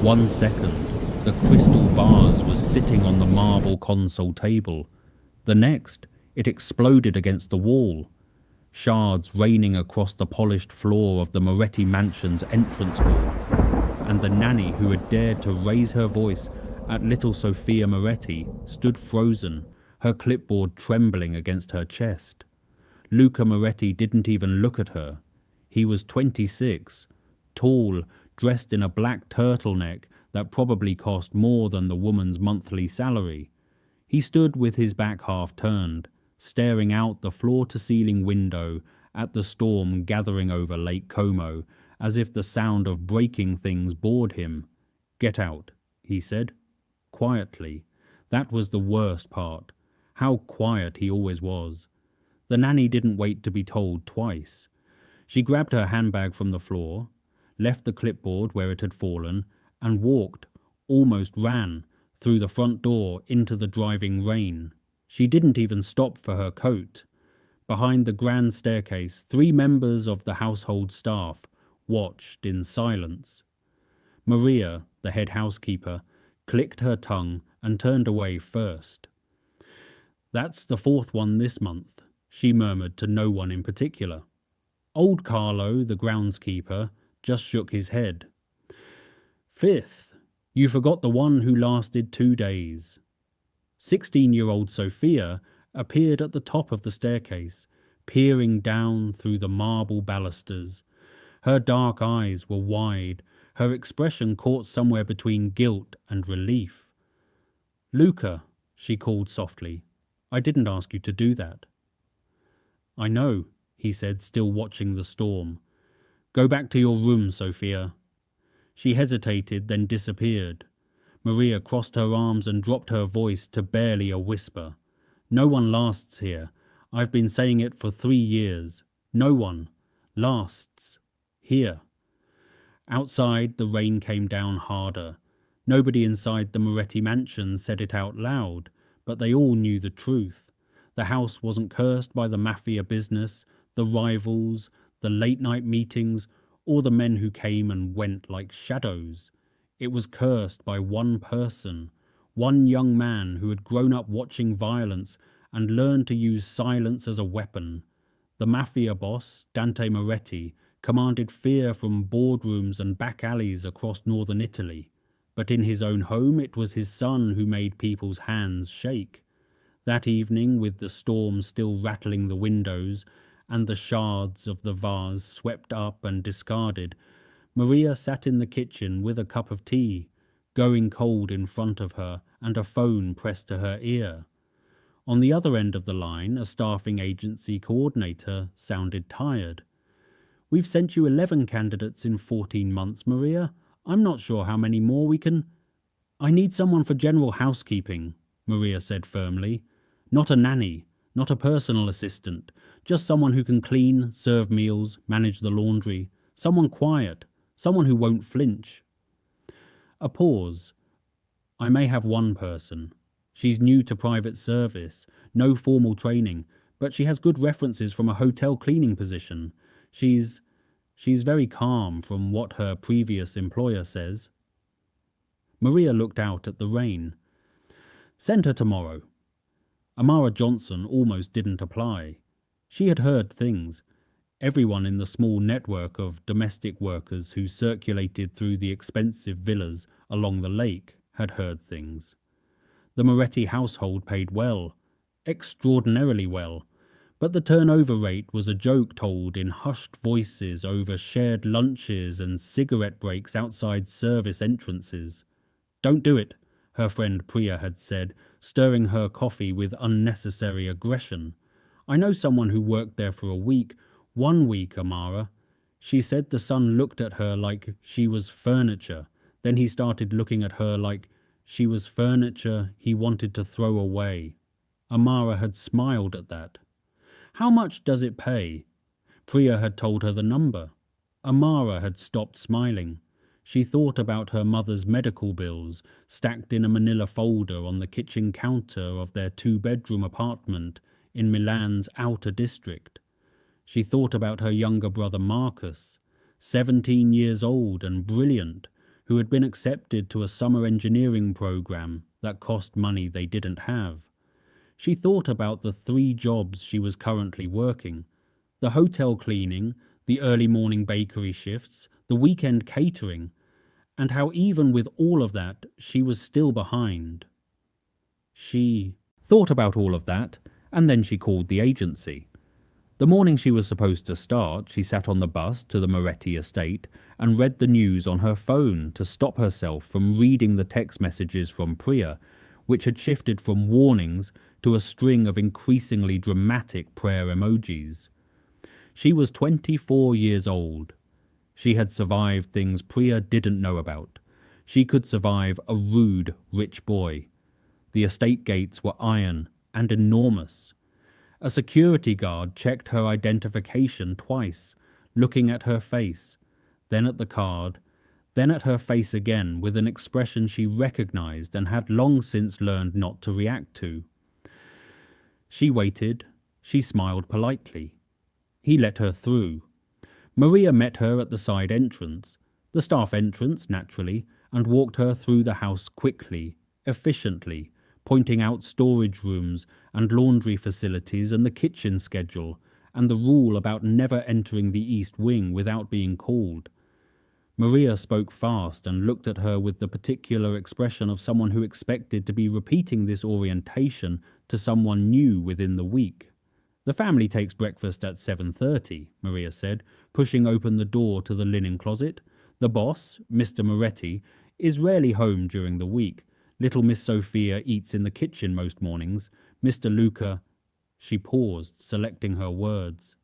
1 second, the crystal vase was sitting on the marble console table. The next, it exploded against the wall, shards raining across the polished floor of the Moretti mansion's entrance hall. And the nanny who had dared to raise her voice at little Sophia Moretti stood frozen, her clipboard trembling against her chest. Luca Moretti didn't even look at her. He was 26, tall, dressed in a black turtleneck that probably cost more than the woman's monthly salary. He stood with his back half turned, staring out the floor-to-ceiling window at the storm gathering over Lake Como, as if the sound of breaking things bored him. "Get out," he said, quietly. That was the worst part. How quiet he always was. The nanny didn't wait to be told twice. She grabbed her handbag from the floor, left the clipboard where it had fallen, and walked, almost ran, through the front door into the driving rain. She didn't even stop for her coat. Behind the grand staircase, 3 members of the household staff watched in silence. Maria, the head housekeeper, clicked her tongue and turned away first. "That's the 4th one this month," she murmured to no one in particular. Old Carlo, the groundskeeper, just shook his head. "5th. You forgot the one who lasted 2 days." 16-year-old Sophia appeared at the top of the staircase, peering down through the marble balusters. Her dark eyes were wide, her expression caught somewhere between guilt and relief. "Luca," she called softly, "I didn't ask you to do that." "I know," he said, still watching the storm. "Go back to your room, Sophia." She hesitated, then disappeared. Maria crossed her arms and dropped her voice to barely a whisper. "No one lasts here. I've been saying it for 3 years. No one lasts here." Outside, the rain came down harder. Nobody inside the Moretti mansion said it out loud, but they all knew the truth. The house wasn't cursed by the mafia business, the rivals, the late-night meetings, or the men who came and went like shadows. It was cursed by one person, one young man who had grown up watching violence and learned to use silence as a weapon. The mafia boss, Dante Moretti, commanded fear from boardrooms and back alleys across northern Italy. But in his own home, it was his son who made people's hands shake. That evening, with the storm still rattling the windows and the shards of the vase swept up and discarded, Maria sat in the kitchen with a cup of tea, going cold in front of her and a phone pressed to her ear. On the other end of the line, a staffing agency coordinator sounded tired. "We've sent you 11 candidates in 14 months, Maria. I'm not sure how many more we can—" "I need someone for general housekeeping," Maria said firmly. "Not a nanny, not a personal assistant, just someone who can clean, serve meals, manage the laundry. Someone quiet, someone who won't flinch." A pause. "I may have one person. She's new to private service, no formal training, but she has good references from a hotel cleaning position. She's very calm from what her previous employer says." Maria looked out at the rain. "Send her tomorrow." Amara Johnson almost didn't apply. She had heard things. Everyone in the small network of domestic workers who circulated through the expensive villas along the lake had heard things. The Moretti household paid well, extraordinarily well, but the turnover rate was a joke told in hushed voices over shared lunches and cigarette breaks outside service entrances. "Don't do it," her friend Priya had said, stirring her coffee with unnecessary aggression. "I know someone who worked there for a week. 1 week, Amara." She said the son looked at her like she was furniture. Then he started looking at her like she was furniture he wanted to throw away. Amara had smiled at that. "How much does it pay?" Priya had told her the number. Amara had stopped smiling. She thought about her mother's medical bills, stacked in a manila folder on the kitchen counter of their 2-bedroom apartment in Milan's outer district. She thought about her younger brother Marcus, 17 years old and brilliant, who had been accepted to a summer engineering program that cost money they didn't have. She thought about the 3 jobs she was currently working: the hotel cleaning, the early morning bakery shifts, the weekend catering, and how even with all of that, she was still behind. She thought about all of that, and then she called the agency. The morning she was supposed to start, she sat on the bus to the Moretti estate and read the news on her phone to stop herself from reading the text messages from Priya, which had shifted from warnings to a string of increasingly dramatic prayer emojis. She was 24 years old. She had survived things Priya didn't know about. She could survive a rude, rich boy. The estate gates were iron and enormous. A security guard checked her identification twice, looking at her face, then at the card, then at her face again with an expression she recognized and had long since learned not to react to. She waited. She smiled politely. He let her through. Maria met her at the side entrance, the staff entrance, naturally, and walked her through the house quickly, efficiently, pointing out storage rooms and laundry facilities and the kitchen schedule, and the rule about never entering the East Wing without being called. Maria spoke fast and looked at her with the particular expression of someone who expected to be repeating this orientation to someone new within the week. "The family takes breakfast at 7:30, Maria said, pushing open the door to the linen closet. "The boss, Mr. Moretti, is rarely home during the week. Little Miss Sophia eats in the kitchen most mornings. Mr. Luca—" She paused, selecting her words.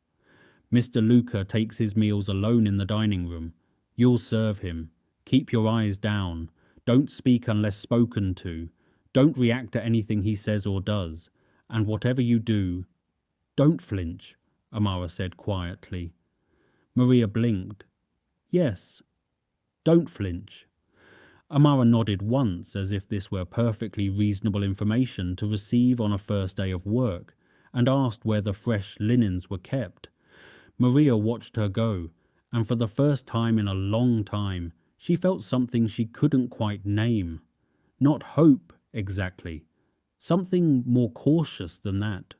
"Mr. Luca takes his meals alone in the dining room. You'll serve him. Keep your eyes down. Don't speak unless spoken to. Don't react to anything he says or does. And whatever you do, don't flinch," Amara said quietly. Maria blinked. "Yes, don't flinch." Amara nodded once, as if this were perfectly reasonable information to receive on a first day of work, and asked where the fresh linens were kept. Maria watched her go, and for the first time in a long time, she felt something she couldn't quite name. Not hope, exactly. Something more cautious than that.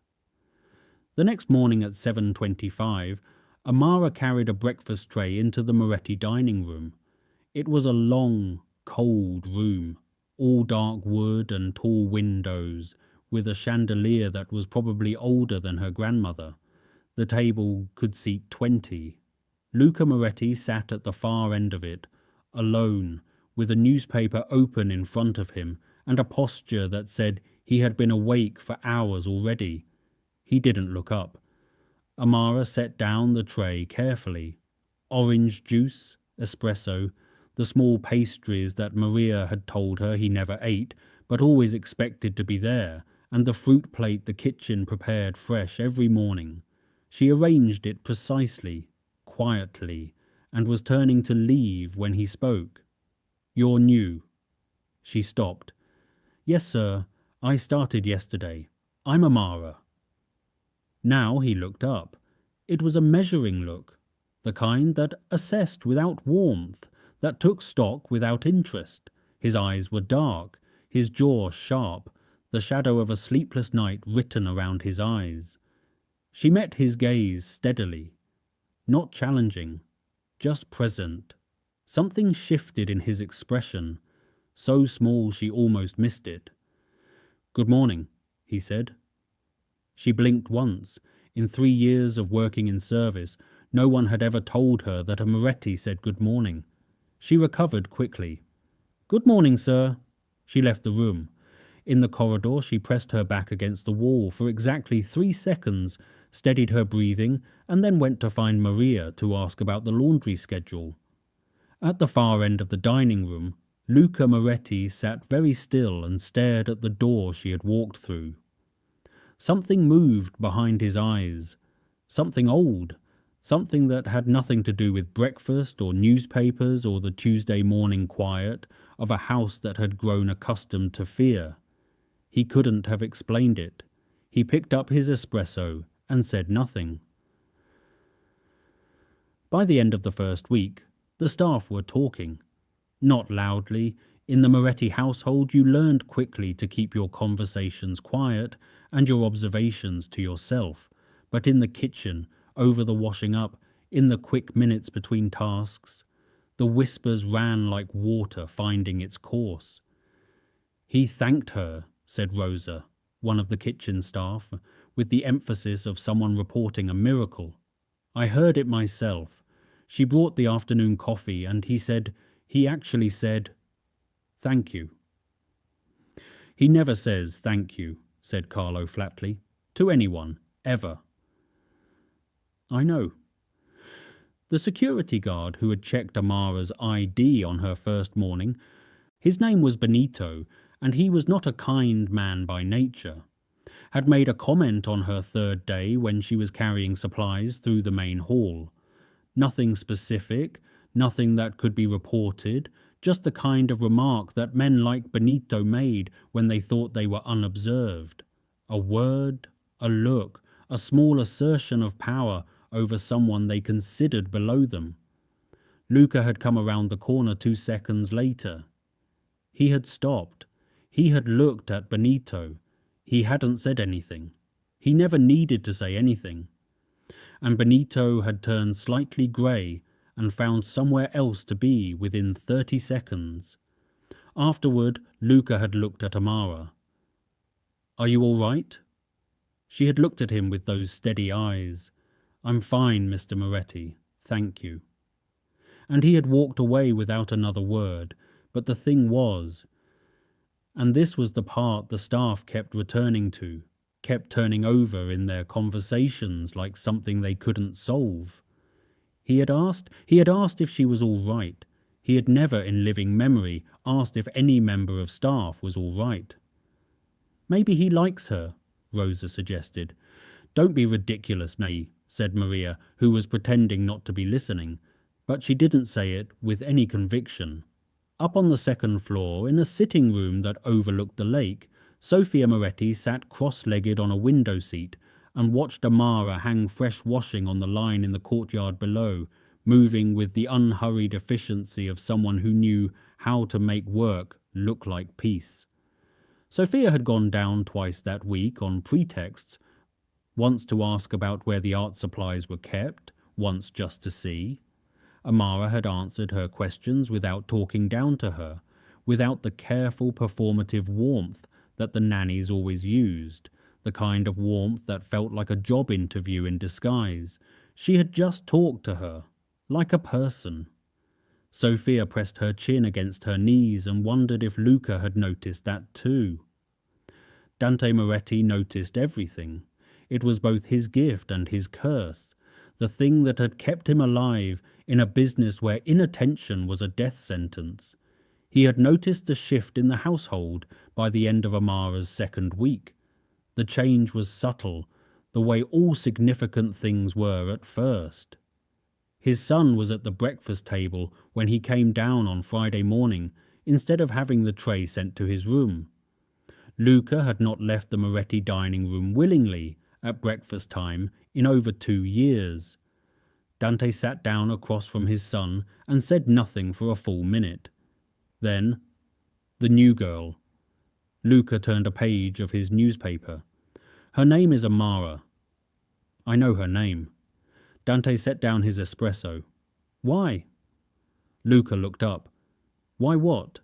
The next morning at 7:25, Amara carried a breakfast tray into the Moretti dining room. It was a long, cold room, all dark wood and tall windows, with a chandelier that was probably older than her grandmother. The table could seat 20. Luca Moretti sat at the far end of it, alone, with a newspaper open in front of him and a posture that said he had been awake for hours already. He didn't look up. Amara set down the tray carefully. Orange juice, espresso, the small pastries that Maria had told her he never ate, but always expected to be there, and the fruit plate the kitchen prepared fresh every morning. She arranged it precisely, quietly, and was turning to leave when he spoke. "You're new." She stopped. "Yes, sir. I started yesterday. I'm Amara." Now he looked up. It was a measuring look, the kind that assessed without warmth, that took stock without interest. His eyes were dark, his jaw sharp, the shadow of a sleepless night written around his eyes. She met his gaze steadily, not challenging, just present. Something shifted in his expression, so small she almost missed it. "Good morning," he said. She blinked once. In 3 years of working in service, no one had ever told her that a Moretti said good morning. She recovered quickly. "Good morning, sir." She left the room. In the corridor, she pressed her back against the wall for exactly 3 seconds, steadied her breathing, and then went to find Maria to ask about the laundry schedule. At the far end of the dining room, Luca Moretti sat very still and stared at the door she had walked through. Something moved behind his eyes, something old, something that had nothing to do with breakfast or newspapers or the Tuesday morning quiet of a house that had grown accustomed to fear. He couldn't have explained it. He picked up his espresso and said nothing. By the end of the first week, the staff were talking. Not loudly. In the Moretti household, you learned quickly to keep your conversations quiet and your observations to yourself. But in the kitchen, over the washing up, in the quick minutes between tasks, the whispers ran like water finding its course. "He thanked her," said Rosa, one of the kitchen staff, with the emphasis of someone reporting a miracle. "I heard it myself. She brought the afternoon coffee and he actually said, 'Thank you.'" "He never says thank you," said Carlo flatly, "to anyone, ever." "I know." The security guard who had checked Amara's ID on her first morning, his name was Benito, and he was not a kind man by nature, had made a comment on her third day when she was carrying supplies through the main hall. Nothing specific, nothing that could be reported, just the kind of remark that men like Benito made when they thought they were unobserved. A word, a look, a small assertion of power over someone they considered below them. Luca had come around the corner 2 seconds later. He had stopped. He had looked at Benito. He hadn't said anything. He never needed to say anything. And Benito had turned slightly grey and found somewhere else to be within 30 seconds. Afterward, Luca had looked at Amara. "Are you all right?" She had looked at him with those steady eyes. "I'm fine, Mr. Moretti, thank you." And he had walked away without another word, but the thing was, and this was the part the staff kept returning to, kept turning over in their conversations like something they couldn't solve. He had asked if she was all right. He had never in living memory asked if any member of staff was all right. "Maybe he likes her," Rosa suggested. "Don't be ridiculous, May," said Maria, who was pretending not to be listening, but she didn't say it with any conviction. Up on the second floor, in a sitting room that overlooked the lake, Sophia Moretti sat cross-legged on a window seat and watched Amara hang fresh washing on the line in the courtyard below, moving with the unhurried efficiency of someone who knew how to make work look like peace. Sophia had gone down twice that week on pretexts, once to ask about where the art supplies were kept, once just to see. Amara had answered her questions without talking down to her, without the careful performative warmth that the nannies always used, the kind of warmth that felt like a job interview in disguise. She had just talked to her, like a person. Sophia pressed her chin against her knees and wondered if Luca had noticed that too. Dante Moretti noticed everything. It was both his gift and his curse, the thing that had kept him alive in a business where inattention was a death sentence. He had noticed the shift in the household by the end of Amara's second week. The change was subtle, the way all significant things were at first. His son was at the breakfast table when he came down on Friday morning, instead of having the tray sent to his room. Luca had not left the Moretti dining room willingly at breakfast time in over 2 years. Dante sat down across from his son and said nothing for a full minute. Then, the new girl. Luca turned a page of his newspaper. "Her name is Amara." "I know her name." Dante set down his espresso. "Why?" Luca looked up. "Why what?"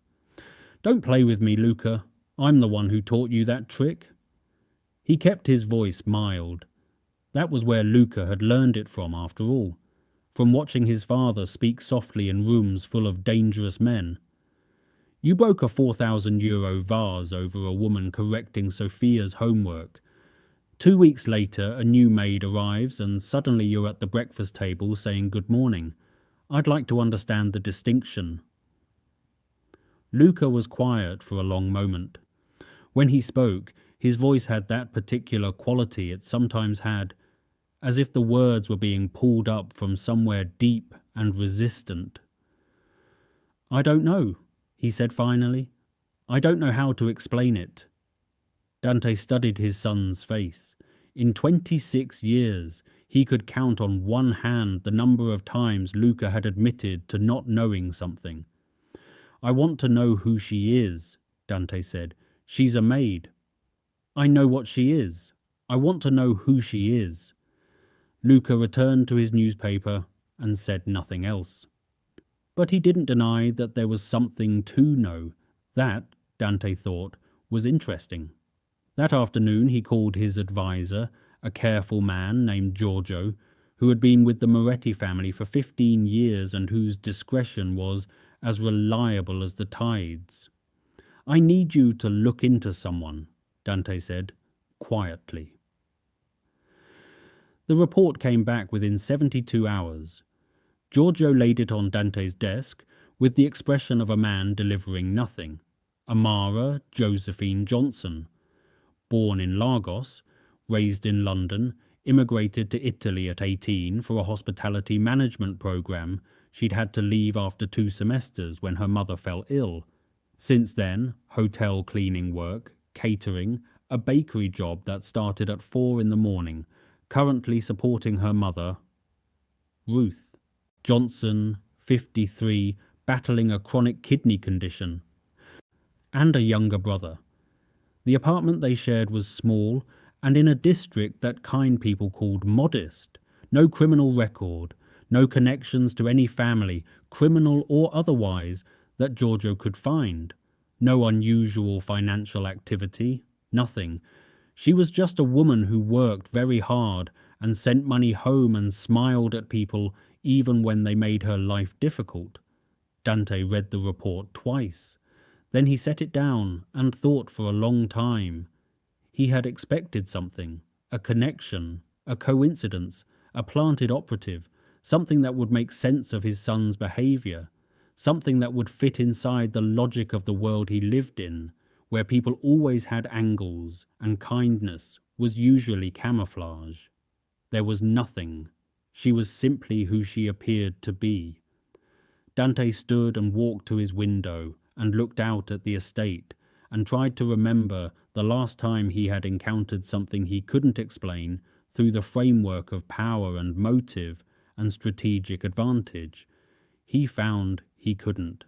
"Don't play with me, Luca. I'm the one who taught you that trick." He kept his voice mild. That was where Luca had learned it from, after all, from watching his father speak softly in rooms full of dangerous men. "You broke a €4,000 vase over a woman correcting Sophia's homework. 2 weeks later, a new maid arrives and suddenly you're at the breakfast table saying good morning. I'd like to understand the distinction." Luca was quiet for a long moment. When he spoke, his voice had that particular quality it sometimes had, as if the words were being pulled up from somewhere deep and resistant. "I don't know," he said finally. "I don't know how to explain it." Dante studied his son's face. In 26 years, he could count on one hand the number of times Luca had admitted to not knowing something. I want to know who she is, Dante said. She's a maid. I know what she is. I want to know who she is. Luca returned to his newspaper and said nothing else. But he didn't deny that there was something to know. That, Dante thought, was interesting. That afternoon he called his advisor, a careful man named Giorgio, who had been with the Moretti family for 15 years and whose discretion was as reliable as the tides. I need you to look into someone, Dante said, quietly. The report came back within 72 hours. Giorgio laid it on Dante's desk with the expression of a man delivering nothing. Amara Josephine Johnson, born in Lagos, raised in London, immigrated to Italy at 18 for a hospitality management program she'd had to leave after 2 semesters when her mother fell ill. Since then, hotel cleaning work, catering, a bakery job that started at 4 in the morning, currently supporting her mother, Ruth. Johnson, 53, battling a chronic kidney condition, and a younger brother. The apartment they shared was small and in a district that kind people called modest. No criminal record, no connections to any family, criminal or otherwise, that Giorgio could find. No unusual financial activity, nothing. She was just a woman who worked very hard and sent money home and smiled at people even when they made her life difficult. Dante read the report twice. Then he set it down and thought for a long time. He had expected something, a connection, a coincidence, a planted operative, something that would make sense of his son's behavior, something that would fit inside the logic of the world he lived in, where people always had angles and kindness was usually camouflage. There was nothing. She was simply who she appeared to be. Dante stood and walked to his window and looked out at the estate and tried to remember the last time he had encountered something he couldn't explain through the framework of power and motive and strategic advantage. He found he couldn't.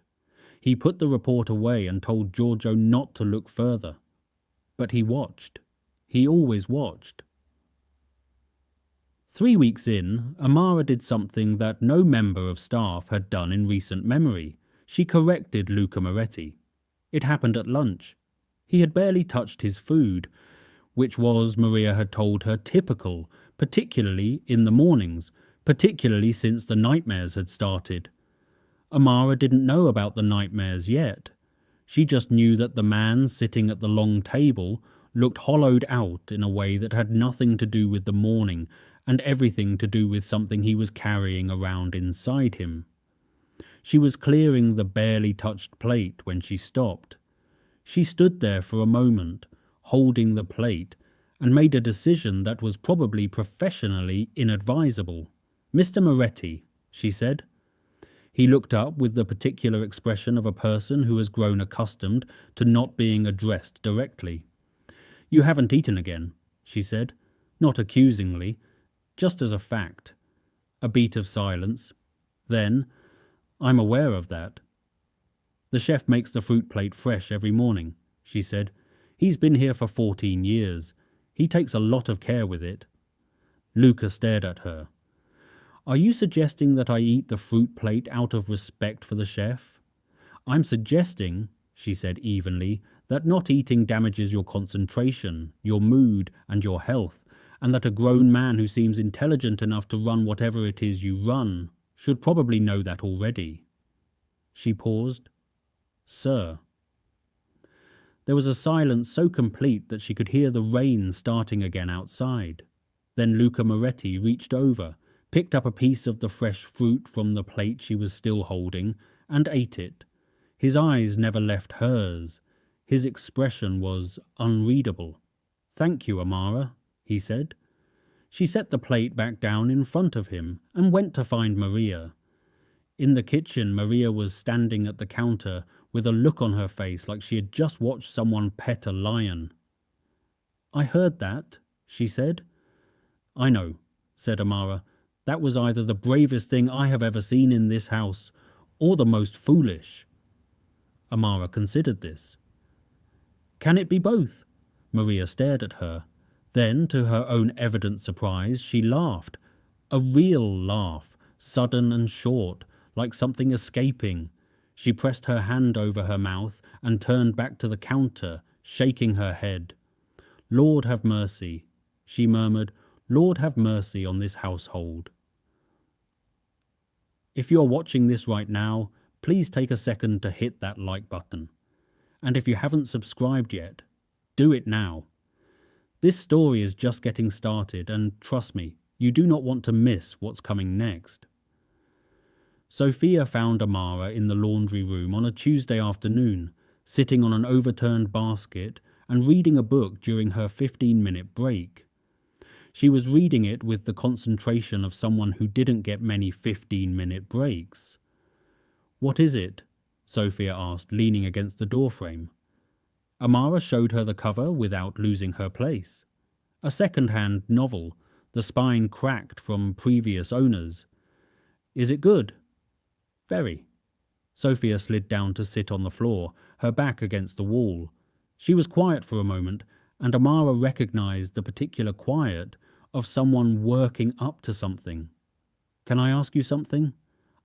He put the report away and told Giorgio not to look further. But he watched. He always watched. 3 weeks in, Amara did something that no member of staff had done in recent memory. She corrected Luca Moretti. It happened at lunch. He had barely touched his food, which was, Maria had told her, typical, particularly in the mornings, particularly since the nightmares had started. Amara didn't know about the nightmares yet. She just knew that the man sitting at the long table looked hollowed out in a way that had nothing to do with the morning and everything to do with something he was carrying around inside him. She was clearing the barely touched plate when she stopped. She stood there for a moment, holding the plate, and made a decision that was probably professionally inadvisable. "Mr. Moretti," she said. He looked up with the particular expression of a person who has grown accustomed to not being addressed directly. "You haven't eaten again," she said, not accusingly, just as a fact. A beat of silence. Then, "I'm aware of that." "The chef makes the fruit plate fresh every morning," she said. "He's been here for 14 years. He takes a lot of care with it." Luca stared at her. "Are you suggesting that I eat the fruit plate out of respect for the chef?" "I'm suggesting," she said evenly, "that not eating damages your concentration, your mood, and your health, and that a grown man who seems intelligent enough to run whatever it is you run should probably know that already." She paused. "Sir." There was a silence so complete that she could hear the rain starting again outside. Then Luca Moretti reached over, picked up a piece of the fresh fruit from the plate she was still holding, and ate it. His eyes never left hers. His expression was unreadable. "Thank you, Amara," he said. She set the plate back down in front of him and went to find Maria. In the kitchen, Maria was standing at the counter with a look on her face like she had just watched someone pet a lion. "I heard that," she said. "I know," said Amara. "That was either the bravest thing I have ever seen in this house, or the most foolish." Amara considered this. Can it be both? Maria stared at her. Then, to her own evident surprise, she laughed. A real laugh, sudden and short, like something escaping. She pressed her hand over her mouth and turned back to the counter, shaking her head. Lord have mercy, she murmured. Lord have mercy on this household. If you are watching this right now, please take a second to hit that like button. And if you haven't subscribed yet, do it now. This story is just getting started, and trust me, you do not want to miss what's coming next. Sophia found Amara in the laundry room on a Tuesday afternoon, sitting on an overturned basket and reading a book during her 15-minute break. She was reading it with the concentration of someone who didn't get many 15-minute breaks. What is it? Sophia asked, leaning against the doorframe. Amara showed her the cover without losing her place. A second-hand novel, the spine cracked from previous owners. Is it good? Very. Sophia slid down to sit on the floor, her back against the wall. She was quiet for a moment, and Amara recognized the particular quiet of someone working up to something. Can I ask you something?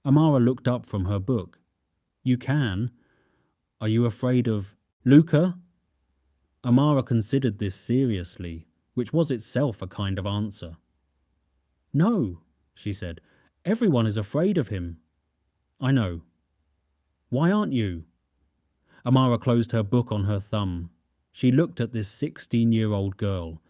Amara looked up from her book. You can. Are you afraid of Luca? Amara considered this seriously, which was itself a kind of answer. No, she said. Everyone is afraid of him. I know. Why aren't you? Amara closed her book on her thumb. She looked at this 16-year-old girl,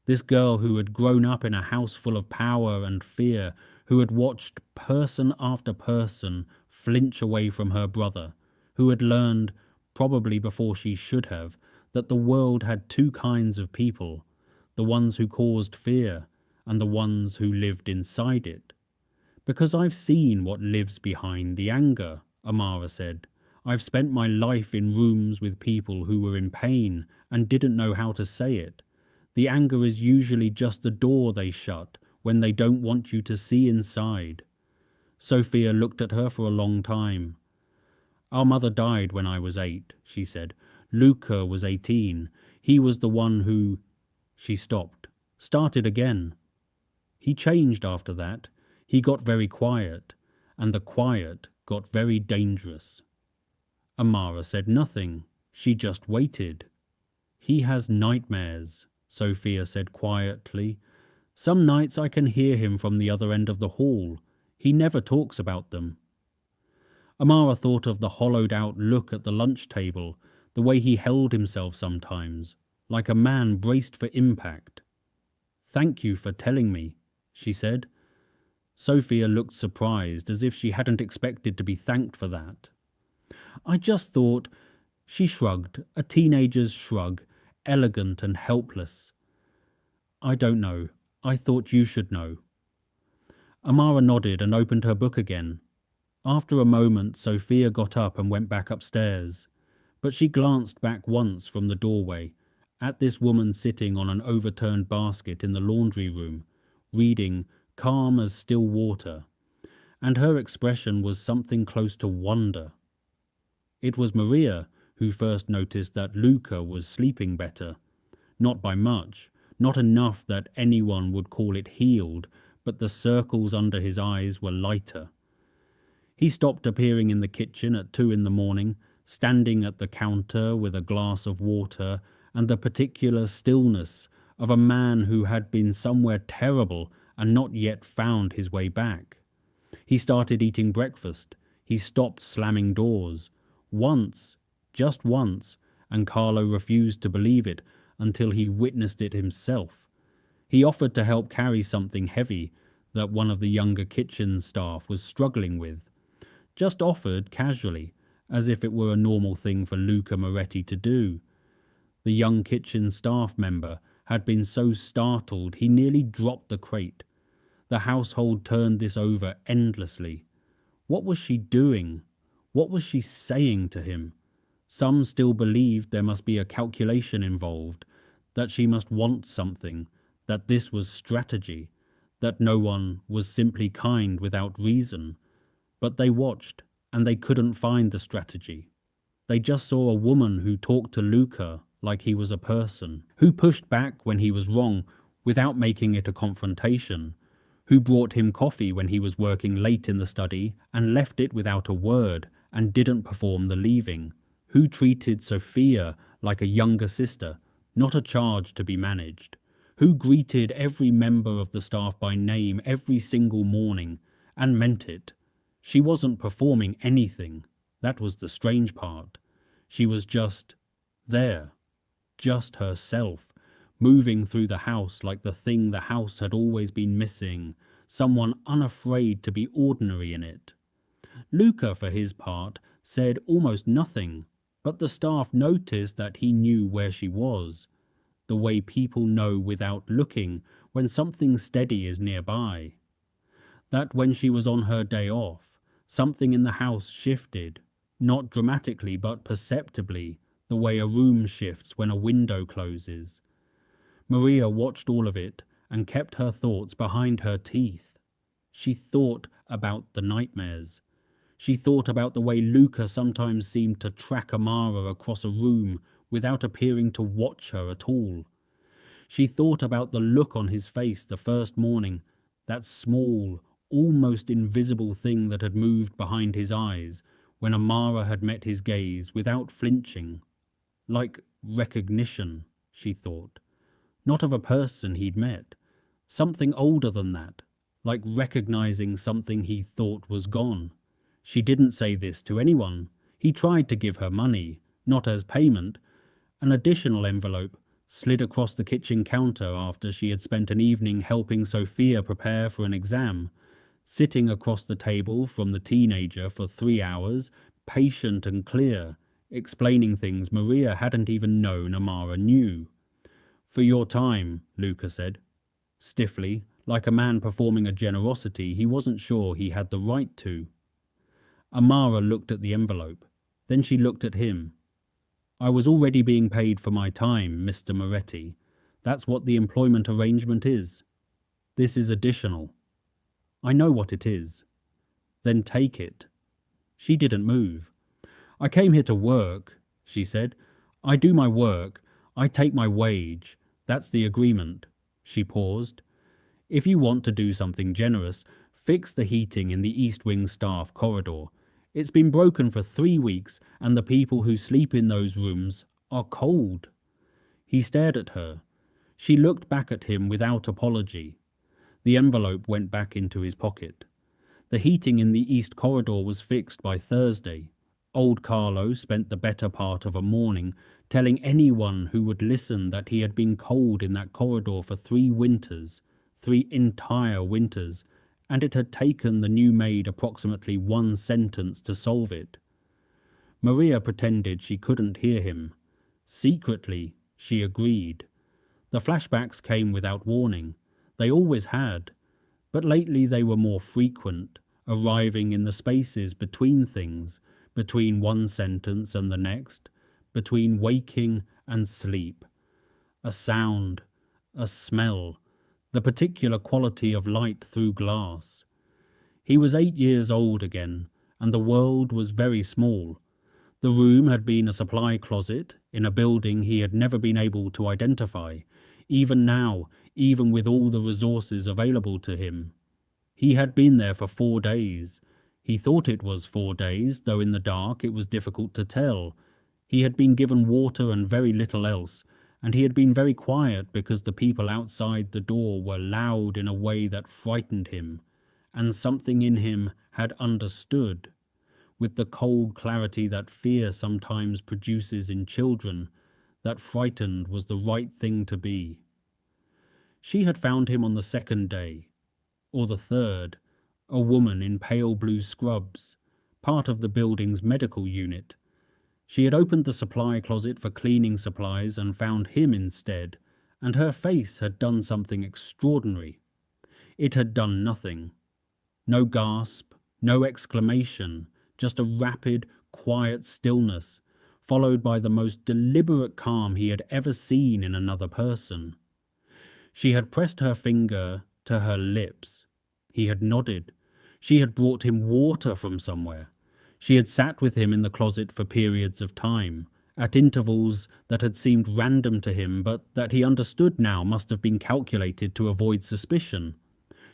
this girl who had grown up in a house full of power and fear, who had watched person after person flinch away from her brother, who had learned, probably before she should have, that the world had two kinds of people, the ones who caused fear and the ones who lived inside it. Because I've seen what lives behind the anger, Amara said. I've spent my life in rooms with people who were in pain and didn't know how to say it. The anger is usually just the door they shut when they don't want you to see inside. Sophia looked at her for a long time. Our mother died when I was 8, she said. Luca was 18. He was the one who... She stopped, started again. He changed after that. He got very quiet, and the quiet got very dangerous. Amara said nothing. She just waited. He has nightmares, Sophia said quietly. Some nights I can hear him from the other end of the hall. He never talks about them. Amara thought of the hollowed-out look at the lunch table, the way he held himself sometimes, like a man braced for impact. Thank you for telling me, she said. Sophia looked surprised, as if she hadn't expected to be thanked for that. I just thought, she shrugged, a teenager's shrug, elegant and helpless. I don't know. I thought you should know. Amara nodded and opened her book again. After a moment, Sophia got up and went back upstairs, but she glanced back once from the doorway at this woman sitting on an overturned basket in the laundry room, reading calm as still water, and her expression was something close to wonder. It was Maria who first noticed that Luca was sleeping better, not by much, not enough that anyone would call it healed, but the circles under his eyes were lighter. He stopped appearing in the kitchen at 2 a.m, standing at the counter with a glass of water and the particular stillness of a man who had been somewhere terrible and not yet found his way back. He started eating breakfast. He stopped slamming doors. Once, just once, and Carlo refused to believe it until he witnessed it himself. He offered to help carry something heavy that one of the younger kitchen staff was struggling with. Just offered casually, as if it were a normal thing for Luca Moretti to do. The young kitchen staff member had been so startled he nearly dropped the crate. The household turned this over endlessly. What was she doing? What was she saying to him? Some still believed there must be a calculation involved, that she must want something, that this was strategy, that no one was simply kind without reason. But they watched, and they couldn't find the strategy. They just saw a woman who talked to Luca like he was a person, who pushed back when he was wrong without making it a confrontation, who brought him coffee when he was working late in the study and left it without a word and didn't perform the leaving, who treated Sophia like a younger sister, not a charge to be managed, who greeted every member of the staff by name every single morning and meant it. She wasn't performing anything. That was the strange part. She was just there, just herself, moving through the house like the thing the house had always been missing, someone unafraid to be ordinary in it. Luca, for his part, said almost nothing, but the staff noticed that he knew where she was, the way people know without looking when something steady is nearby. That when she was on her day off, something in the house shifted, not dramatically but perceptibly, the way a room shifts when a window closes. Maria watched all of it and kept her thoughts behind her teeth. She thought about the nightmares. She thought about the way Luca sometimes seemed to track Amara across a room without appearing to watch her at all. She thought about the look on his face the first morning, that small, almost invisible thing that had moved behind his eyes when Amara had met his gaze without flinching. Like recognition, she thought. Not of a person he'd met. Something older than that. Like recognizing something he thought was gone. She didn't say this to anyone. He tried to give her money, not as payment. An additional envelope slid across the kitchen counter after she had spent an evening helping Sophia prepare for an exam, sitting across the table from the teenager for 3 hours, patient and clear, explaining things Maria hadn't even known Amara knew. "For your time," Luca said, stiffly, like a man performing a generosity he wasn't sure he had the right to. Amara looked at the envelope. Then she looked at him. "I was already being paid for my time, Mr. Moretti. That's what the employment arrangement is. This is additional." "I know what it is." "Then take it." She didn't move. "I came here to work," she said. "I do my work. I take my wage. That's the agreement." She paused. "If you want to do something generous, fix the heating in the East Wing staff corridor. It's been broken for 3 weeks, and the people who sleep in those rooms are cold." He stared at her. She looked back at him without apology. The envelope went back into his pocket. The heating in the East Corridor was fixed by Thursday. Old Carlo spent the better part of a morning telling anyone who would listen that he had been cold in that corridor for 3 winters, 3 entire winters, and it had taken the new maid approximately 1 sentence to solve it. Maria pretended she couldn't hear him. Secretly, she agreed. The flashbacks came without warning. They always had, but lately they were more frequent, arriving in the spaces between things, between one sentence and the next, between waking and sleep. A sound, a smell, the particular quality of light through glass. He was 8 years old again, and the world was very small. The room had been a supply closet in a building he had never been able to identify, even now, even with all the resources available to him. He had been there for 4 days. He thought it was 4 days, though in the dark it was difficult to tell. He had been given water and very little else, and he had been very quiet because the people outside the door were loud in a way that frightened him, and something in him had understood. With the cold clarity that fear sometimes produces in children, that frightened was the right thing to be. She had found him on the 2nd day, or the 3rd, a woman in pale blue scrubs, part of the building's medical unit. She had opened the supply closet for cleaning supplies and found him instead, and her face had done something extraordinary. It had done nothing. No gasp, no exclamation, just a rapid, quiet stillness, followed by the most deliberate calm he had ever seen in another person. She had pressed her finger to her lips. He had nodded. She had brought him water from somewhere. She had sat with him in the closet for periods of time, at intervals that had seemed random to him but that he understood now must have been calculated to avoid suspicion.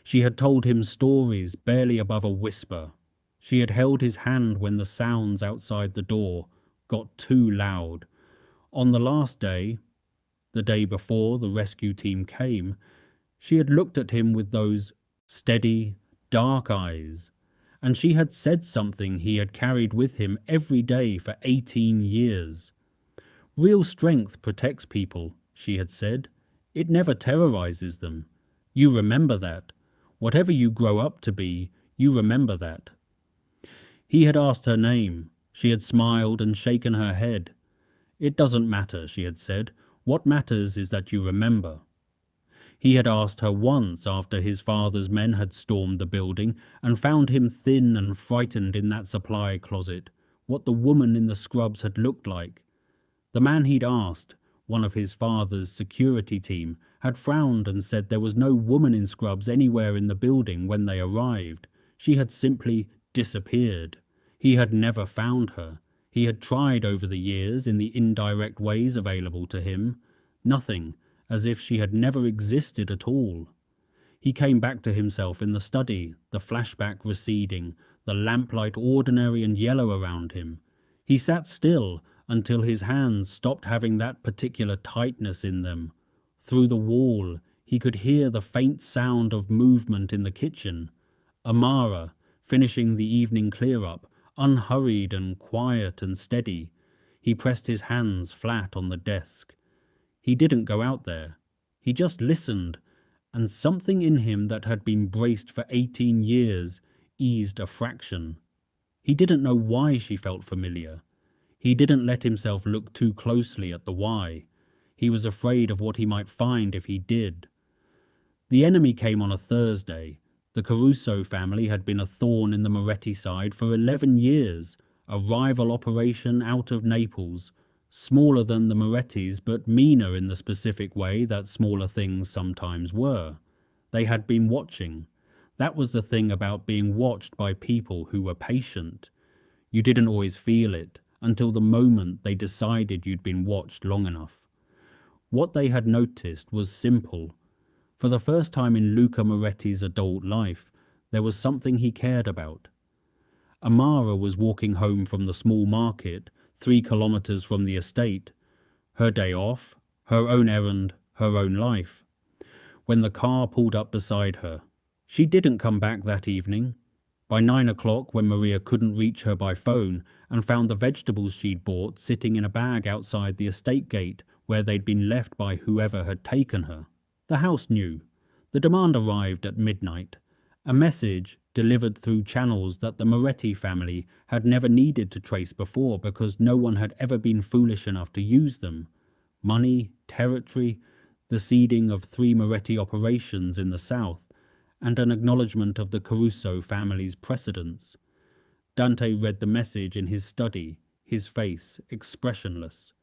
She had told him stories barely above a whisper. She had held his hand when the sounds outside the door got too loud. On the last day, the day before the rescue team came, she had looked at him with those steady, dark eyes, and she had said something he had carried with him every day for 18 years. Real strength protects people, she had said. It never terrorizes them. You remember that. Whatever you grow up to be, you remember that. He had asked her name. She had smiled and shaken her head. It doesn't matter, she had said. What matters is that you remember. He had asked her once after his father's men had stormed the building and found him thin and frightened in that supply closet, what the woman in the scrubs had looked like. The man he'd asked, one of his father's security team, had frowned and said there was no woman in scrubs anywhere in the building when they arrived. She had simply disappeared. He had never found her. He had tried over the years in the indirect ways available to him. Nothing, as if she had never existed at all. He came back to himself in the study, the flashback receding, the lamplight ordinary and yellow around him. He sat still until his hands stopped having that particular tightness in them. Through the wall, he could hear the faint sound of movement in the kitchen. Amara, finishing the evening clear-up, unhurried and quiet and steady. He pressed his hands flat on the desk. He didn't go out there. He just listened, and something in him that had been braced for 18 years eased a fraction. He didn't know why she felt familiar. He didn't let himself look too closely at the why. He was afraid of what he might find if he did. The enemy came on a Thursday. The Caruso family had been a thorn in the Moretti side for 11 years, a rival operation out of Naples, smaller than the Morettis but meaner in the specific way that smaller things sometimes were. They had been watching. That was the thing about being watched by people who were patient. You didn't always feel it until the moment they decided you'd been watched long enough. What they had noticed was simple. For the first time in Luca Moretti's adult life, there was something he cared about. Amara was walking home from the small market 3 kilometers from the estate. Her day off, her own errand, her own life. When the car pulled up beside her, she didn't come back that evening. By 9 o'clock, when Maria couldn't reach her by phone and found the vegetables she'd bought sitting in a bag outside the estate gate where they'd been left by whoever had taken her. The house knew. The demand arrived at midnight. A message delivered through channels that the Moretti family had never needed to trace before because no one had ever been foolish enough to use them. Money, territory, the seeding of 3 Moretti operations in the south, and an acknowledgement of the Caruso family's precedence. Dante read the message in his study, his face expressionless.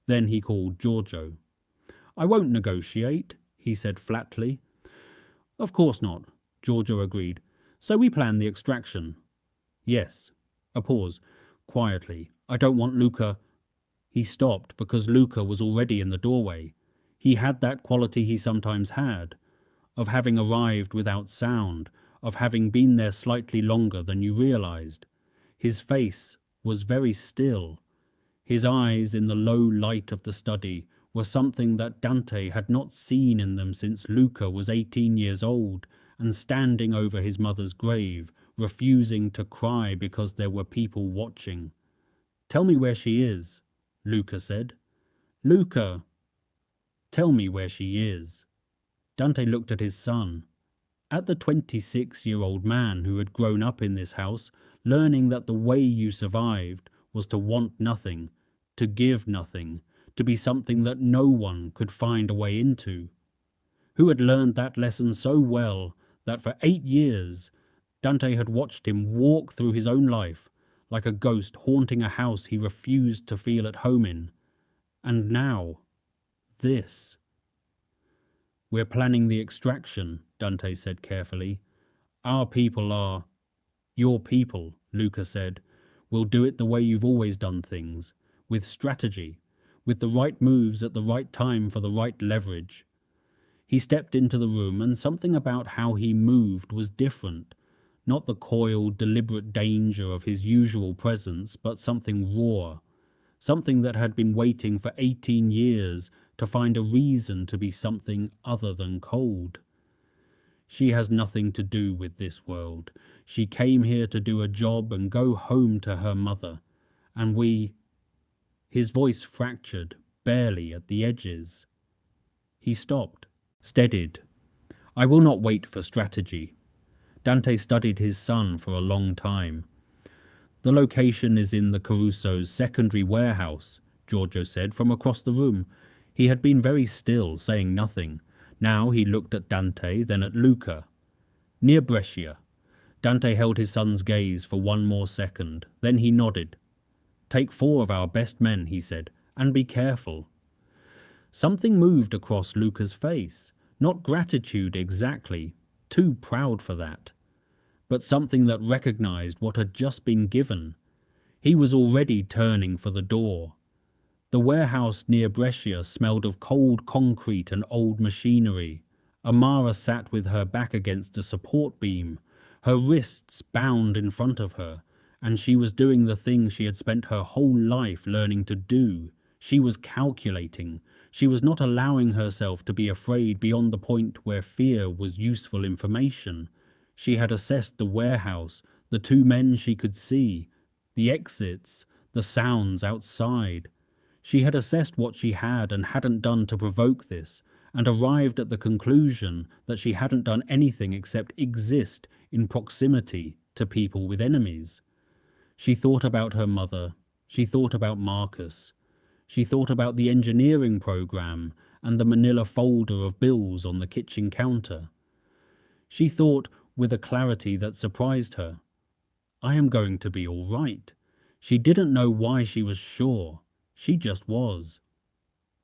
Then he called Giorgio. "I won't negotiate," he said flatly. "Of course not," Giorgio agreed. "So we plan the extraction." "Yes." A pause. Quietly. "I don't want Luca—" He stopped because Luca was already in the doorway. He had that quality he sometimes had, of having arrived without sound, of having been there slightly longer than you realized. His face was very still. His eyes in the low light of the study were something that Dante had not seen in them since Luca was 18 years old and standing over his mother's grave, refusing to cry because there were people watching. "Tell me where she is," Luca said. "Luca, tell me where she is." Dante looked at his son, at the 26-year-old man who had grown up in this house, learning that the way you survived was to want nothing, to give nothing, to be something that no one could find a way into. Who had learned that lesson so well that for 8 years Dante had watched him walk through his own life like a ghost haunting a house he refused to feel at home in. And now, this. "We're planning the extraction," Dante said carefully. "Our people are—" "Your people," Luca said. We'll do it the way you've always done things, with strategy, with the right moves at the right time for the right leverage. He stepped into the room, and something about how he moved was different. Not the coiled, deliberate danger of his usual presence, but something raw. Something that had been waiting for 18 years to find a reason to be something other than cold. She has nothing to do with this world. She came here to do a job and go home to her mother. And we... His voice fractured, barely at the edges. He stopped, steadied. I will not wait for strategy. Dante studied his son for a long time. The location is in the Caruso's secondary warehouse, Giorgio said from across the room. He had been very still, saying nothing. Now he looked at Dante, then at Luca. Near Brescia. Dante held his son's gaze for one more second. Then he nodded. Take 4 of our best men, he said, and be careful. Something moved across Luca's face. Not gratitude exactly, too proud for that, but something that recognized what had just been given. He was already turning for the door. The warehouse near Brescia smelled of cold concrete and old machinery. Amara sat with her back against a support beam, her wrists bound in front of her, and she was doing the thing she had spent her whole life learning to do. She was calculating. She was not allowing herself to be afraid beyond the point where fear was useful information. She had assessed the warehouse, the 2 men she could see, the exits, the sounds outside. She had assessed what she had and hadn't done to provoke this, and arrived at the conclusion that she hadn't done anything except exist in proximity to people with enemies. She thought about her mother. She thought about Marcus. She thought about the engineering program and the manila folder of bills on the kitchen counter. She thought with a clarity that surprised her. I am going to be all right. She didn't know why she was sure. She just was.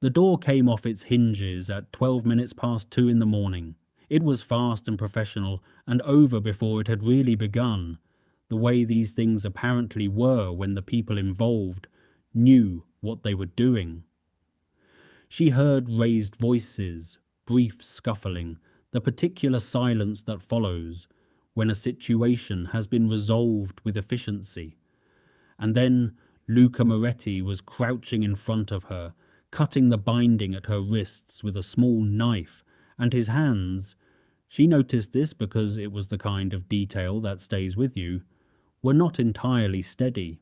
The door came off its hinges at 12 minutes past 2 in the morning. It was fast and professional, and over before it had really begun, the way these things apparently were when the people involved knew what they were doing. She heard raised voices, brief scuffling, the particular silence that follows when a situation has been resolved with efficiency. And then Luca Moretti was crouching in front of her, cutting the binding at her wrists with a small knife, and his hands, she noticed this because it was the kind of detail that stays with you, were not entirely steady.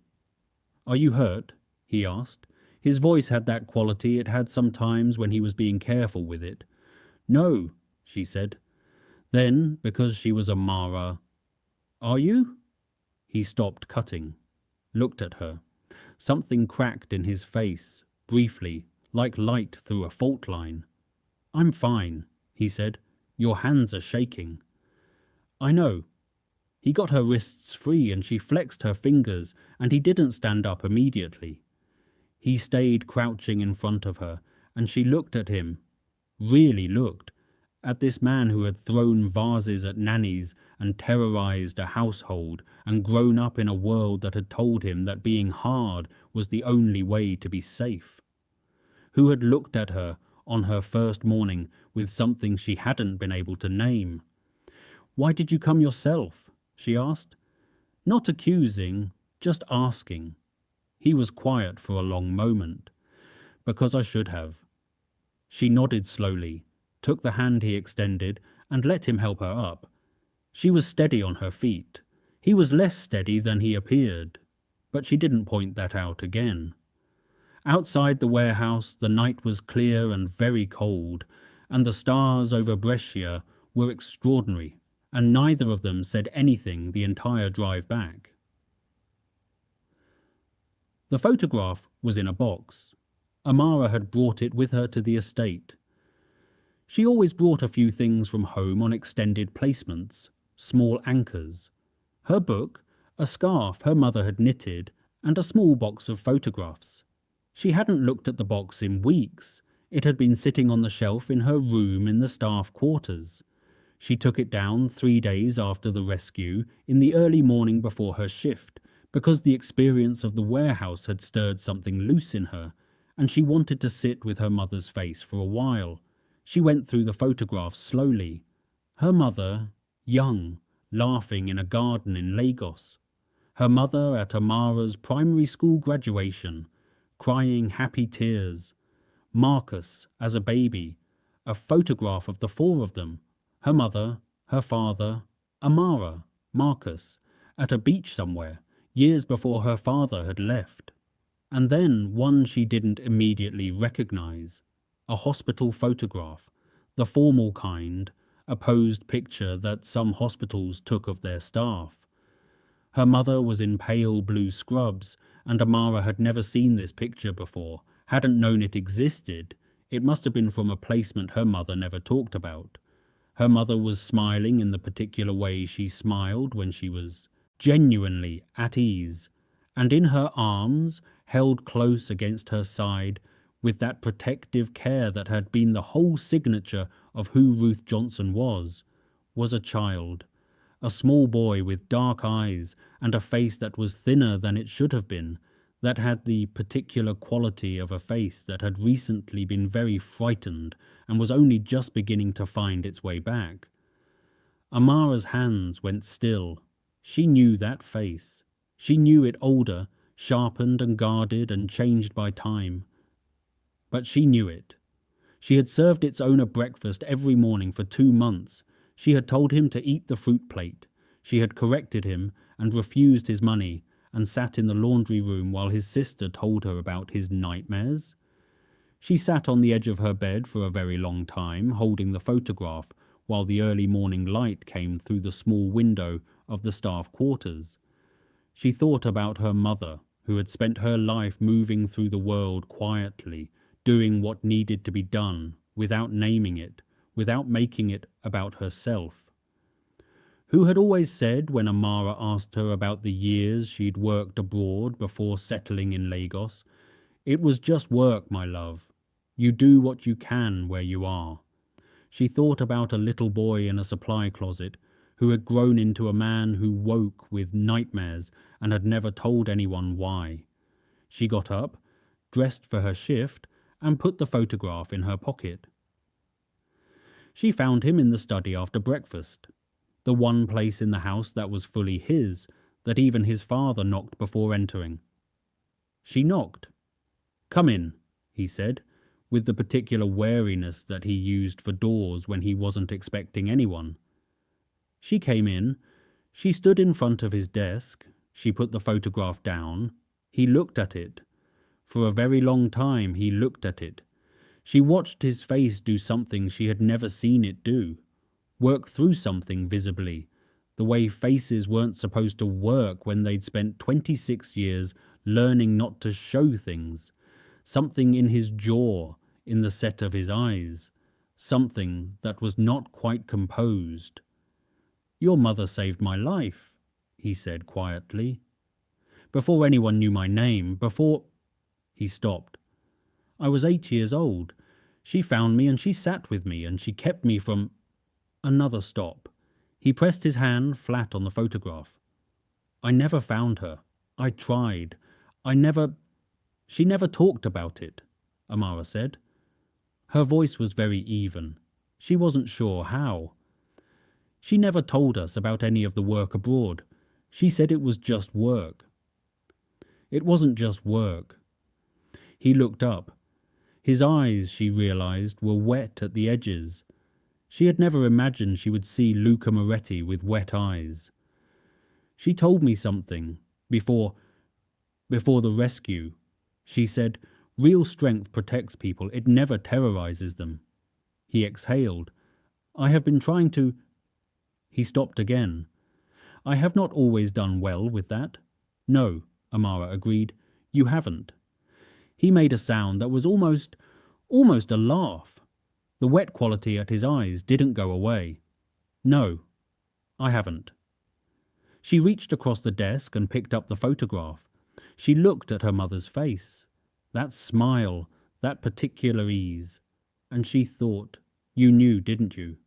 Are you hurt? He asked. His voice had that quality it had sometimes when he was being careful with it. No, she said. Then, because she was Amara, are you? He stopped cutting, looked at her. Something cracked in his face, briefly, like light through a fault line. I'm fine, he said. Your hands are shaking. I know. He got her wrists free and she flexed her fingers, and he didn't stand up immediately. He stayed crouching in front of her, and she looked at him, really looked, at this man who had thrown vases at nannies and terrorized a household and grown up in a world that had told him that being hard was the only way to be safe. Who had looked at her on her first morning with something she hadn't been able to name. Why did you come yourself? She asked. Not accusing, just asking. He was quiet for a long moment. Because I should have. She nodded slowly, took the hand he extended, and let him help her up. She was steady on her feet. He was less steady than he appeared, but she didn't point that out again. Outside the warehouse, the night was clear and very cold, and the stars over Brescia were extraordinary, and neither of them said anything the entire drive back. The photograph was in a box. Amara had brought it with her to the estate. She always brought a few things from home on extended placements, small anchors. Her book, a scarf her mother had knitted, and a small box of photographs. She hadn't looked at the box in weeks. It had been sitting on the shelf in her room in the staff quarters. She took it down 3 days after the rescue, in the early morning before her shift, because the experience of the warehouse had stirred something loose in her, and she wanted to sit with her mother's face for a while. She went through the photographs slowly. Her mother, young, laughing in a garden in Lagos. Her mother at Amara's primary school graduation, crying happy tears. Marcus as a baby, a photograph of the four of them, her mother, her father, Amara, Marcus, at a beach somewhere, years before her father had left. And then one she didn't immediately recognize, a hospital photograph, the formal kind, a posed picture that some hospitals took of their staff. Her mother was in pale blue scrubs, and Amara had never seen this picture before, hadn't known it existed. It must have been from a placement her mother never talked about. Her mother was smiling in the particular way she smiled when she was genuinely at ease, and in her arms, held close against her side, with that protective care that had been the whole signature of who Ruth Johnson was a child. A small boy with dark eyes and a face that was thinner than it should have been, that had the particular quality of a face that had recently been very frightened and was only just beginning to find its way back. Amara's hands went still. She knew that face. She knew it older, sharpened and guarded and changed by time. But she knew it. She had served its owner breakfast every morning for 2 months. She had told him to eat the fruit plate. She had corrected him and refused his money and sat in the laundry room while his sister told her about his nightmares. She sat on the edge of her bed for a very long time, holding the photograph while the early morning light came through the small window of the staff quarters. She thought about her mother, who had spent her life moving through the world quietly, doing what needed to be done, without naming it, without making it about herself. Who had always said, when Amara asked her about the years she'd worked abroad before settling in Lagos, "It was just work, my love. You do what you can where you are." She thought about a little boy in a supply closet who had grown into a man who woke with nightmares and had never told anyone why. She got up, dressed for her shift, and put the photograph in her pocket. She found him in the study after breakfast, the one place in the house that was fully his, that even his father knocked before entering. She knocked. "Come in," he said, with the particular wariness that he used for doors when he wasn't expecting anyone. She came in. She stood in front of his desk. She put the photograph down. He looked at it. For a very long time he looked at it. She watched his face do something she had never seen it do. Work through something visibly, the way faces weren't supposed to work when they'd spent 26 years learning not to show things. Something in his jaw, in the set of his eyes. Something that was not quite composed. "Your mother saved my life," he said quietly. "Before anyone knew my name, before—" He stopped. "I was 8 years old. She found me and she sat with me and she kept me from—" Another stop. He pressed his hand flat on the photograph. "I never found her. I tried. She never talked about it," Amara said. Her voice was very even. She wasn't sure how. "She never told us about any of the work abroad. She said it was just work." It wasn't just work. He looked up. His eyes, she realized, were wet at the edges. She had never imagined she would see Luca Moretti with wet eyes. "She told me something before the rescue. She said, 'Real strength protects people. It never terrorizes them.'" He exhaled. "I have been trying to—" He stopped again. "I have not always done well with that." "No," Amara agreed. "You haven't." He made a sound that was almost a laugh. The wet quality at his eyes didn't go away. "No, I haven't." She reached across the desk and picked up the photograph. She looked at her mother's face. That smile, that particular ease. And she thought, "You knew, didn't you?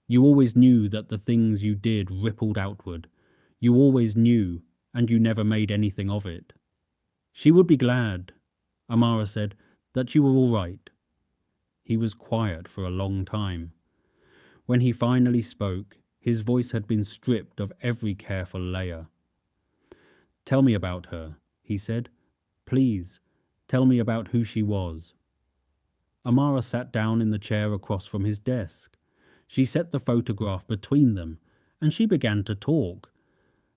You always knew that the things you did rippled outward. You always knew, and you never made anything of it. She would be glad, Amara said, that you were all right. He was quiet for a long time. When he finally spoke, his voice had been stripped of every careful layer. Tell me about her, he said. Please, tell me about who she was. Amara sat down in the chair across from his desk. She set the photograph between them, and she began to talk.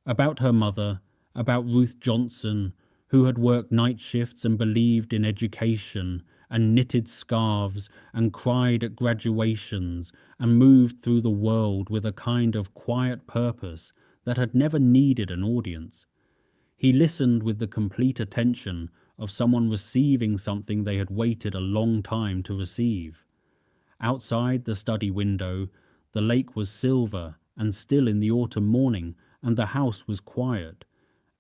About her mother, about Ruth Johnson, who had worked night shifts and believed in education, and knitted scarves, and cried at graduations, and moved through the world with a kind of quiet purpose that had never needed an audience. He listened with the complete attention of someone receiving something they had waited a long time to receive. Outside the study window, the lake was silver and still in the autumn morning, and the house was quiet.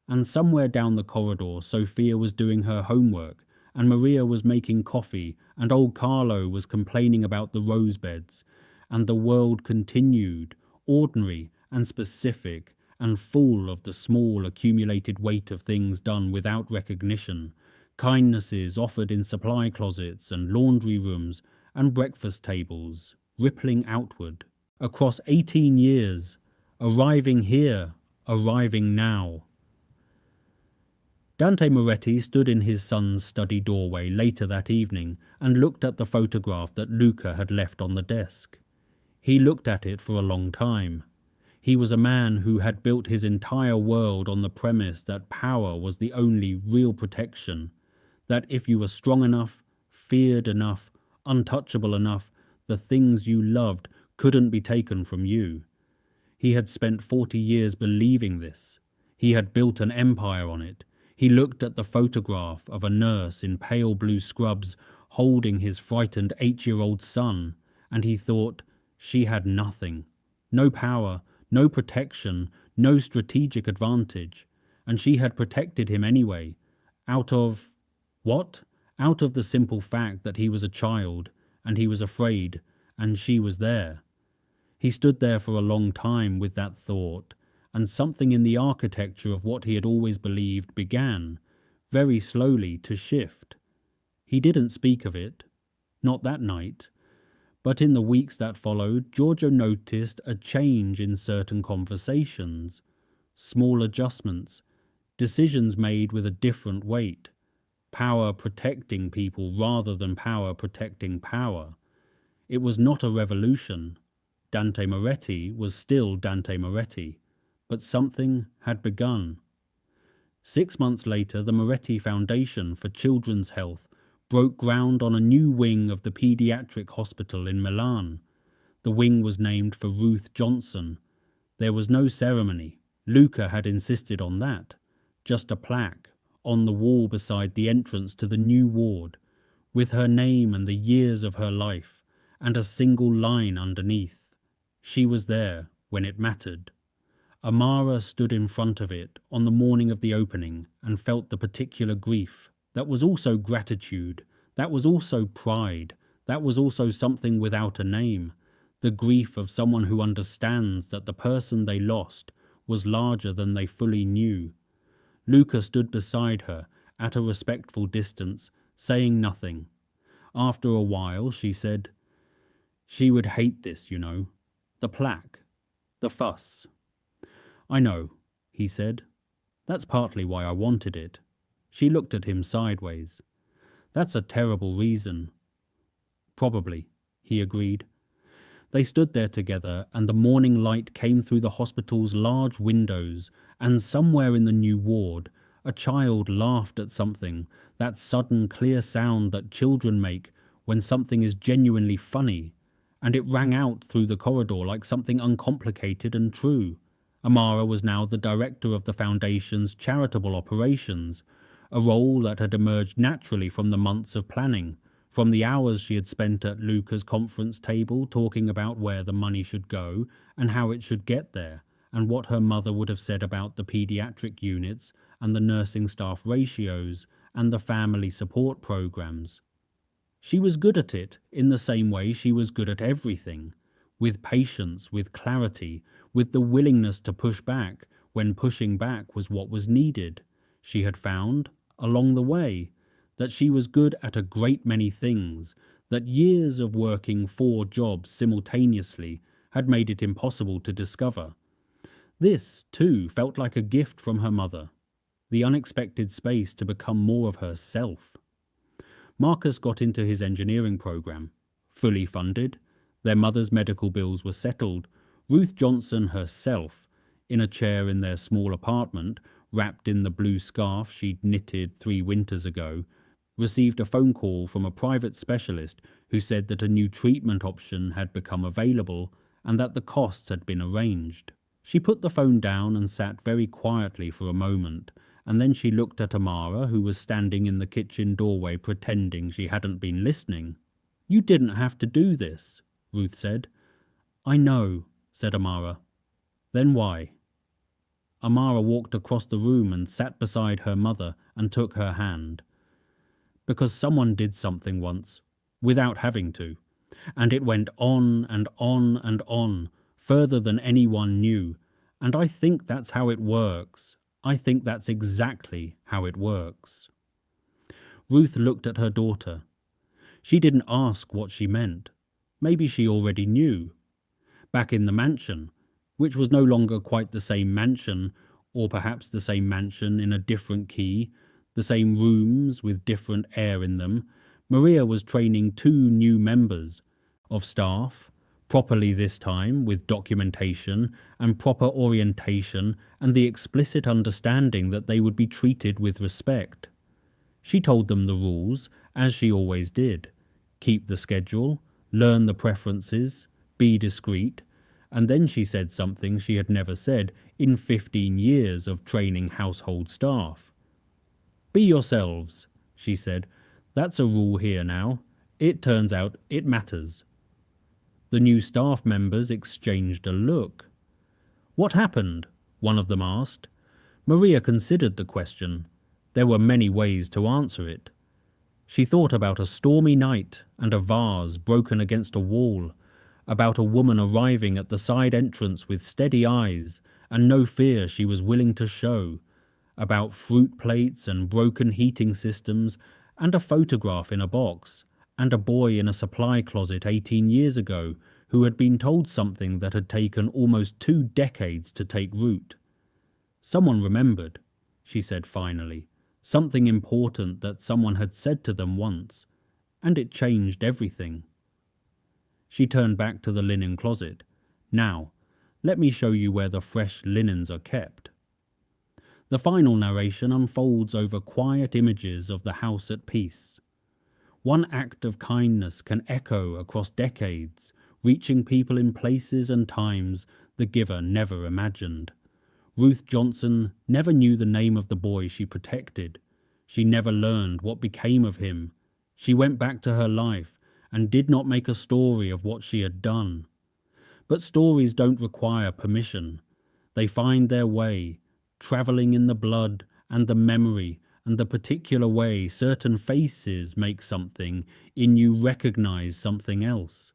And somewhere down the corridor, Sophia was doing her homework, and Maria was making coffee, and old Carlo was complaining about the rose beds, and the world continued, ordinary and specific, and full of the small accumulated weight of things done without recognition, kindnesses offered in supply closets and laundry rooms and breakfast tables, rippling outward, across 18 years, arriving here, arriving now. Dante Moretti stood in his son's study doorway later that evening and looked at the photograph that Luca had left on the desk. He looked at it for a long time. He was a man who had built his entire world on the premise that power was the only real protection, that if you were strong enough, feared enough, untouchable enough, the things you loved couldn't be taken from you. He had spent 40 years believing this. He had built an empire on it. He looked at the photograph of a nurse in pale blue scrubs holding his frightened 8-year-old son, and he thought, she had nothing. No power, no protection, no strategic advantage, and she had protected him anyway. Out of what? Out of the simple fact that he was a child, and he was afraid, and she was there. He stood there for a long time with that thought, and something in the architecture of what he had always believed began, very slowly, to shift. He didn't speak of it, not that night, but in the weeks that followed, Giorgio noticed a change in certain conversations, small adjustments, decisions made with a different weight, power protecting people rather than power protecting power. It was not a revolution. Dante Moretti was still Dante Moretti, but something had begun. 6 months later, the Moretti Foundation for Children's Health broke ground on a new wing of the pediatric hospital in Milan. The wing was named for Ruth Johnson. There was no ceremony. Luca had insisted on that. Just a plaque on the wall beside the entrance to the new ward, with her name and the years of her life, and a single line underneath. She was there when it mattered. Amara stood in front of it on the morning of the opening and felt the particular grief. That was also gratitude. That was also pride. That was also something without a name. The grief of someone who understands that the person they lost was larger than they fully knew. Luca stood beside her at a respectful distance, saying nothing. After a while, she said, "She would hate this, you know. The plaque. The fuss." "I know," he said. "That's partly why I wanted it." She looked at him sideways. "That's a terrible reason." "Probably," he agreed. They stood there together, and the morning light came through the hospital's large windows, and somewhere in the new ward, a child laughed at something, that sudden clear sound that children make when something is genuinely funny, and it rang out through the corridor like something uncomplicated and true. Amara was now the director of the foundation's charitable operations, a role that had emerged naturally from the months of planning, from the hours she had spent at Luca's conference table talking about where the money should go and how it should get there, and what her mother would have said about the pediatric units and the nursing staff ratios and the family support programs. She was good at it in the same way she was good at everything, with patience, with clarity, with the willingness to push back, when pushing back was what was needed. She had found, along the way, that she was good at a great many things, that years of working 4 jobs simultaneously had made it impossible to discover. This, too, felt like a gift from her mother, the unexpected space to become more of herself. Marcus got into his engineering program, fully funded. Their mother's medical bills were settled. Ruth Johnson herself, in a chair in their small apartment, wrapped in the blue scarf she'd knitted 3 winters ago, received a phone call from a private specialist who said that a new treatment option had become available and that the costs had been arranged. She put the phone down and sat very quietly for a moment, and then she looked at Amara, who was standing in the kitchen doorway pretending she hadn't been listening. "You didn't have to do this," Ruth said. "I know," said Amara. "Then why?" Amara walked across the room and sat beside her mother and took her hand. "Because someone did something once, without having to, and it went on and on and on, further than anyone knew, and I think that's how it works. I think that's exactly how it works." Ruth looked at her daughter. She didn't ask what she meant. Maybe she already knew. Back in the mansion, which was no longer quite the same mansion, or perhaps the same mansion in a different key, the same rooms with different air in them, Maria was training 2 new members of staff, properly this time, with documentation and proper orientation and the explicit understanding that they would be treated with respect. She told them the rules, as she always did. Keep the schedule, learn the preferences, be discreet, and then she said something she had never said in 15 years of training household staff. "Be yourselves," she said. "That's a rule here now. It turns out it matters." The new staff members exchanged a look. "What happened?" one of them asked. Maria considered the question. There were many ways to answer it. She thought about a stormy night and a vase broken against a wall, about a woman arriving at the side entrance with steady eyes and no fear she was willing to show, about fruit plates and broken heating systems and a photograph in a box, and a boy in a supply closet 18 years ago who had been told something that had taken almost 2 decades to take root. Someone remembered, she said finally, something important that someone had said to them once, and it changed everything. She turned back to the linen closet. "Now, let me show you where the fresh linens are kept." The final narration unfolds over quiet images of the house at peace. One act of kindness can echo across decades, reaching people in places and times the giver never imagined. Ruth Johnson never knew the name of the boy she protected. She never learned what became of him. She went back to her life and did not make a story of what she had done. But stories don't require permission. They find their way, travelling in the blood and the memory and the particular way certain faces make something in you recognize something else.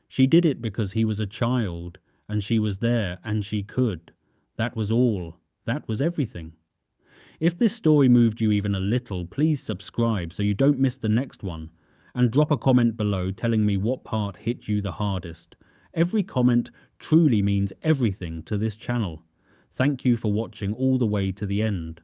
She did it because he was a child, and she was there and she could. That was all. That was everything. If this story moved you even a little, please subscribe so you don't miss the next one, and drop a comment below telling me what part hit you the hardest. Every comment truly means everything to this channel. Thank you for watching all the way to the end.